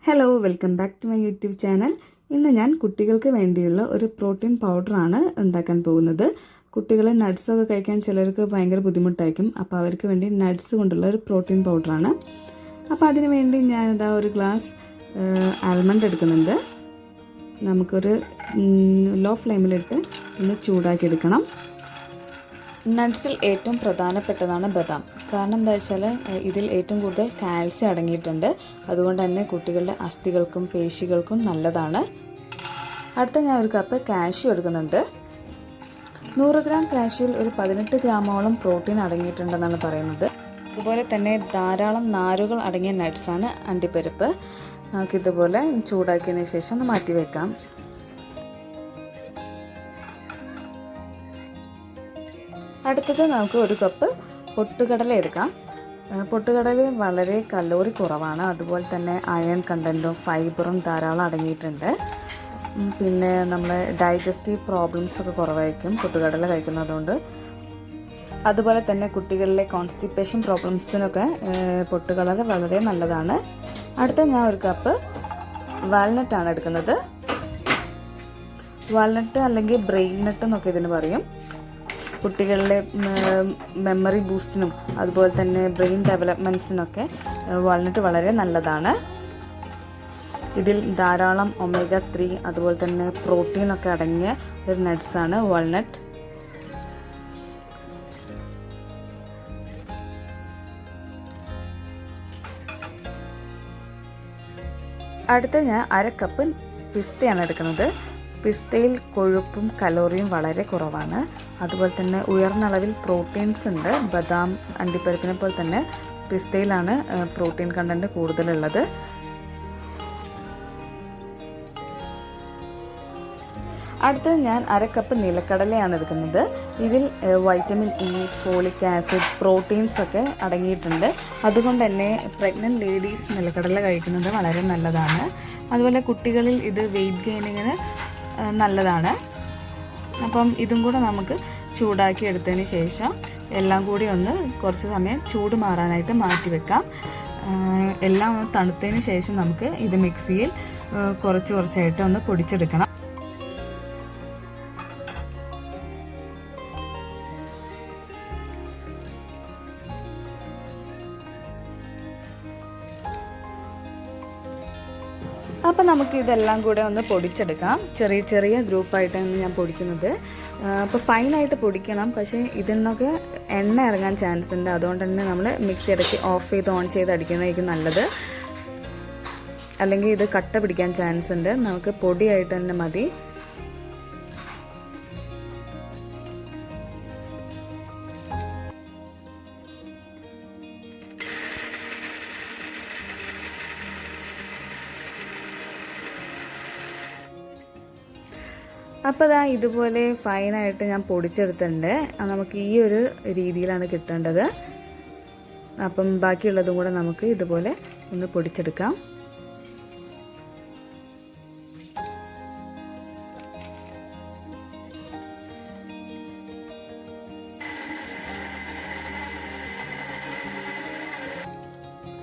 Hello welcome back to my YouTube channel. ഇന്ന് ഞാൻ കുട്ടികൾക്ക് വേണ്ടിയുള്ള ഒരു പ്രോട്ടീൻ പൗഡറാണ് ഉണ്ടാക്കാൻ പോകുന്നത്. കുട്ടികൾ നട്ട്സൊക്കെ കഴിക്കാൻ ചിലർക്ക് ഭയങ്കര ബുദ്ധിമുട്ടായിരിക്കും. അപ്പോൾ അവർക്ക് വേണ്ടി നട്ട്സ് കൊണ്ടുള്ള ഒരു പ്രോട്ടീൻ പൗഡറാണ്. അപ്പോൾ അതിന് വേണ്ടി ഞാനിതാ ഒരു ഗ്ലാസ് ആൽമണ്ട് എടുക്കുന്നുണ്ട്. നമുക്കൊരു ലോ ഫ്ലെയിമിലിട്ട് ഒന്ന് ചൂടാക്കി എടുക്കണം. നട്ട്സിൽ ഏറ്റവും പ്രധാനപ്പെട്ടതാണ് ബദാം. കാരണം എന്താ വെച്ചാൽ ഇതിൽ ഏറ്റവും കൂടുതൽ കാൽസ്യം അടങ്ങിയിട്ടുണ്ട്. അതുകൊണ്ട് തന്നെ കുട്ടികളുടെ അസ്ഥികൾക്കും പേശികൾക്കും നല്ലതാണ്. അടുത്ത ഞാൻ ഒരു കപ്പ് കാഷ്യൂ എടുക്കുന്നുണ്ട്. 100 ഗ്രാം കാഷ്യൂവിൽ ഒരു 18 ഗ്രാമോളം പ്രോട്ടീൻ അടങ്ങിയിട്ടുണ്ടെന്നാണ് പറയുന്നത്. അതുപോലെ തന്നെ ധാരാളം നാരുകൾ അടങ്ങിയ നട്ട്സാണ് അണ്ടിപ്പരിപ്പ്. നമുക്കിതുപോലെ ചൂടാക്കിയതിന് ശേഷം ഒന്ന് മാറ്റി വെക്കാം. അടുത്തത് നമുക്ക് ഒരു കപ്പ് പൊട്ടുകടല എടുക്കാം. പൊട്ടുകടല വളരെ കലോറി കുറവാണ്. അതുപോലെ തന്നെ അയൺ കണ്ടൻറ്റും ഫൈബറും ധാരാളം അടങ്ങിയിട്ടുണ്ട്. പിന്നെ നമ്മളെ ഡൈജസ്റ്റീവ് പ്രോബ്ലംസൊക്കെ കുറവായിരിക്കും പൊട്ടുകടല കഴിക്കുന്നതുകൊണ്ട്. അതുപോലെ തന്നെ കുട്ടികളിലെ കോൺസ്റ്റിപ്പേഷൻ പ്രോബ്ലംസിനൊക്കെ പൊട്ടുകടല വളരെ നല്ലതാണ്. അടുത്ത ഞാൻ ഒരു കപ്പ് വാൽനട്ടാണ് എടുക്കുന്നത്. വാൽനട്ട് അല്ലെങ്കിൽ ബ്രെയിൻ നട്ട് എന്നൊക്കെ ഇതിന് പറയും. കുട്ടികളിലെ മെമ്മറി ബൂസ്റ്റിനും അതുപോലെ തന്നെ ബ്രെയിൻ ഡെവലപ്മെൻറ്റ്സിനൊക്കെ വാൾനട്ട് വളരെ നല്ലതാണ്. ഇതിൽ ധാരാളം ഒമേഗ 3 അതുപോലെ തന്നെ പ്രോട്ടീനൊക്കെ അടങ്ങിയ ഒരു നട്ട്സാണ് വാൾനട്ട്. അടുത്ത ഞാൻ 1/2 കപ്പ് പിസ്തയാണ് എടുക്കുന്നത്. പിസ്തയിൽ കൊഴുപ്പും കലോറിയും വളരെ കുറവാണ്. അതുപോലെ തന്നെ ഉയർന്ന അളവിൽ പ്രോട്ടീൻസ് ഉണ്ട്. ബദാം അണ്ടിപ്പരിപ്പിനെ പോലെ തന്നെ പിസ്തയിലാണ് പ്രോട്ടീൻ കണ്ടന്റ് കൂടുതലുള്ളത്. അടുത്തത് ഞാൻ 1/2 കപ്പ് നിലക്കടലയാണ് എടുക്കുന്നത്. ഇതിൽ vitamin E, folic acid, proteins ഒക്കെ അടങ്ങിയിട്ടുണ്ട്. അതുകൊണ്ട് തന്നെ പ്രഗ്നൻറ്റ് ലേഡീസ് നിലക്കടല കഴിക്കുന്നത് വളരെ നല്ലതാണ്. അതുപോലെ കുട്ടികളിൽ ഇത് വെയിറ്റ് ഗെയിനിങ്ങിന് നല്ലതാണ്. അപ്പം ഇതും കൂടെ നമുക്ക് ചൂടാക്കി എടുത്തതിന് ശേഷം എല്ലാം കൂടി ഒന്ന് കുറച്ച് സമയം ചൂട് മാറാനായിട്ട് മാറ്റി വെക്കാം. എല്ലാം ഒന്ന് തണുത്തതിന് ശേഷം നമുക്ക് ഇത് മിക്സിയിൽ കുറച്ചായിട്ട് ഒന്ന് പൊടിച്ചെടുക്കണം. അപ്പോൾ നമുക്ക് ഇതെല്ലാം കൂടെ ഒന്ന് പൊടിച്ചെടുക്കാം. ചെറിയ ചെറിയ ഗ്രൂപ്പായിട്ടാണ് ഞാൻ പൊടിക്കുന്നത്. അപ്പോൾ ഫൈനായിട്ട് പൊടിക്കണം. പക്ഷേ ഇതിൽ നിന്നൊക്കെ എണ്ണ ഇറങ്ങാൻ ചാൻസ് ഉണ്ട്. അതുകൊണ്ട് തന്നെ നമ്മൾ മിക്സി ഇടയ്ക്ക് ഓഫ് ചെയ്ത് ഓൺ ചെയ്ത് അടിക്കുന്നതായിരിക്കും നല്ലത്. അല്ലെങ്കിൽ ഇത് കട്ട പിടിക്കാൻ ചാൻസ് ഉണ്ട്. നമുക്ക് പൊടിയായിട്ട് തന്നെ മതി. അപ്പോൾ ദാ ഇതുപോലെ ഫൈനായിട്ട് ഞാൻ പൊടിച്ചെടുത്തിട്ടുണ്ട്. നമുക്ക് ഈ ഒരു രീതിയിലാണ് കിട്ടേണ്ടത്. അപ്പം ബാക്കിയുള്ളതും കൂടെ നമുക്ക് ഇതുപോലെ ഒന്ന് പൊടിച്ചെടുക്കാം.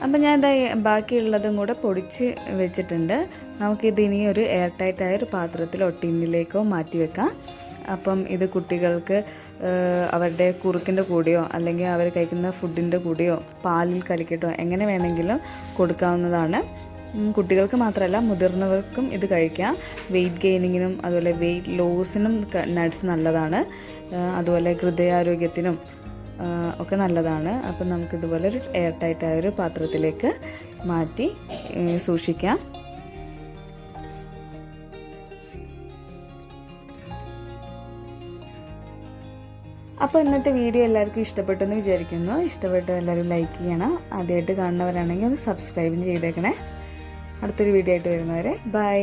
അപ്പം ഞാൻ ബാക്കിയുള്ളതും കൂടെ പൊടിച്ച് വെച്ചിട്ടുണ്ട്. നമുക്കിത് ഇനി ഒരു എയർ ടൈറ്റായ ഒരു പാത്രത്തിലോ ടിന്നിലേക്കോ മാറ്റി വെക്കാം. അപ്പം ഇത് കുട്ടികൾക്ക് അവരുടെ കുറുക്കിൻ്റെ കൂടെയോ അല്ലെങ്കിൽ അവർ കഴിക്കുന്ന ഫുഡിൻ്റെ കൂടെയോ പാലിൽ കലക്കിയിട്ടോ എങ്ങനെ വേണമെങ്കിലും കൊടുക്കാവുന്നതാണ്. കുട്ടികൾക്ക് മാത്രമല്ല മുതിർന്നവർക്കും ഇത് കഴിക്കാം. വെയിറ്റ് ഗെയിനിങ്ങിനും അതുപോലെ വെയിറ്റ് ലോസിനും നട്ട്സ് നല്ലതാണ്. അതുപോലെ ഹൃദയാരോഗ്യത്തിനും ഒക്കെ നല്ലതാണ്. അപ്പം നമുക്കിതുപോലെ ഒരു എയർ ടൈറ്റായ ഒരു പാത്രത്തിലേക്ക് മാറ്റി സൂക്ഷിക്കാം. അപ്പോൾ ഇന്നത്തെ വീഡിയോ എല്ലാവർക്കും ഇഷ്ടപ്പെട്ടെന്ന് വിചാരിക്കുന്നു. ഇഷ്ടപ്പെട്ട് എല്ലാവരും ലൈക്ക് ചെയ്യണം. ആദ്യമായിട്ട് കാണുന്നവരാണെങ്കിൽ ഒന്ന് സബ്സ്ക്രൈബും ചെയ്തേക്കണേ. അടുത്തൊരു വീഡിയോ ആയിട്ട് വരുന്നവരെ ബൈ.